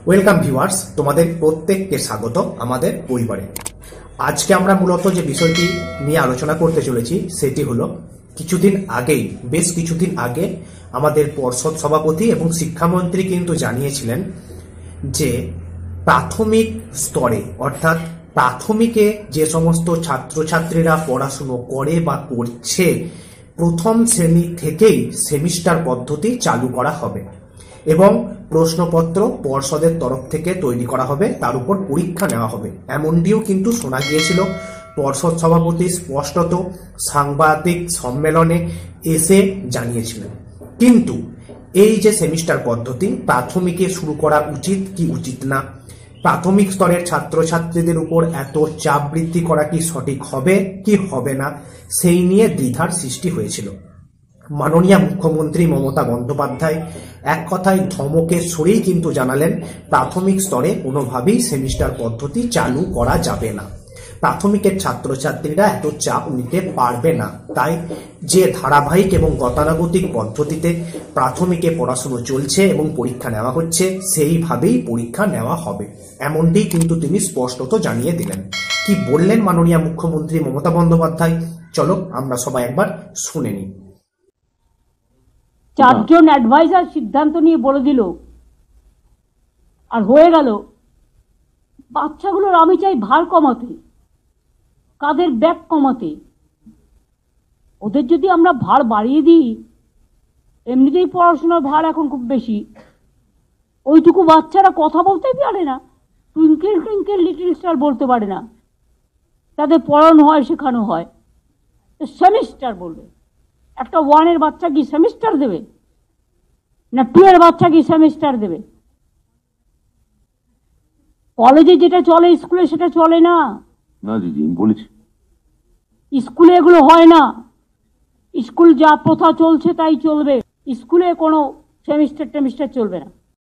Welcome viewers, তোমাদের প্রত্যেককে স্বাগত আমাদের পরিবারে। আজকে আমরা মূলত যে বিষয়টি নিয়ে আলোচনা করতে চলেছি সেটি হলো বেশ কিছুদিন আগে আমাদের পর্ষদ সভাপতি এবং শিক্ষামন্ত্রী কিন্তু জানিয়েছিলেন যে প্রাথমিক স্তরে অর্থাৎ প্রাথমিকে যে সমস্ত ছাত্রছাত্রীরা পড়াশুনো করে বা করছে প্রথম শ্রেণী থেকেই সেমিস্টার পদ্ধতি চালু করা হবে এবং প্রশ্নপত্র পর্ষদের তরফ থেকে তৈরি করা হবে, তার উপর পরীক্ষা নেওয়া হবে। এমনটিও কিন্তু শোনা গিয়েছিল। পর্ষদ সভাপতি স্পষ্টত সাংবাদিক সম্মেলনে এসে জানিয়েছিলেন। কিন্তু এই যে সেমিস্টার পদ্ধতি প্রাথমিকে শুরু করা উচিত কি উচিত না, প্রাথমিক স্তরের ছাত্রছাত্রীদের উপর এত চাপ বৃদ্ধি করা কি সঠিক হবে কি হবে না, সেই নিয়ে দ্বিধার সৃষ্টি হয়েছিল। মাননীয় মুখ্যমন্ত্রী মমতা বন্দ্যোপাধ্যায় এক কথায় ধমকের সুরেই কিন্তু জানালেন প্রাথমিক স্তরে কোনোভাবেই সেমিস্টার পদ্ধতি চালু করা যাবে না। প্রাথমিকের ছাত্রছাত্রীরা এত চাপ নিতে পারবে না, তাই যে ধারাবাহিক এবং গতানুগতিক পদ্ধতিতে প্রাথমিকে পড়াশুনো চলছে এবং পরীক্ষা নেওয়া হচ্ছে সেইভাবেই পরীক্ষা নেওয়া হবে, এমনটি কিন্তু তিনি স্পষ্টত জানিয়ে দিলেন। কি বললেন মাননীয় মুখ্যমন্ত্রী মমতা বন্দ্যোপাধ্যায়, চলো আমরা সবাই একবার শুনে নিই। চারজন অ্যাডভাইজার সিদ্ধান্ত নিয়ে বলে দিল আর হয়ে গেল। বাচ্চাগুলোর আমি চাই ভার কমাতে, কাদের ব্যাগ কমাতে। ওদের যদি আমরা ভার বাড়িয়ে দিই, এমনিতেই পড়াশোনার ভার এখন খুব বেশি, ওইটুকু বাচ্চারা কথা বলতেই পারে না, টুইঙ্কেল টুইঙ্কেল লিটল স্টার বলতে পারে না। তাদের পড়ানো হয়, শেখানো হয়, সেমিস্টার বলবে। একটা ওয়ানের বাচ্চা কি সেমিস্টার দেবে? না টু এর বাচ্চা কি সেমিস্টার দেবে? কলেজে যেটা চলে স্কুলে সেটা চলে না। না দিদি, বলেছি স্কুলে এগুলো হয় না। স্কুল যা প্রথা চলছে তাই চলবে। স্কুলে কোনো সেমিস্টার টেমিস্টার চলবে না।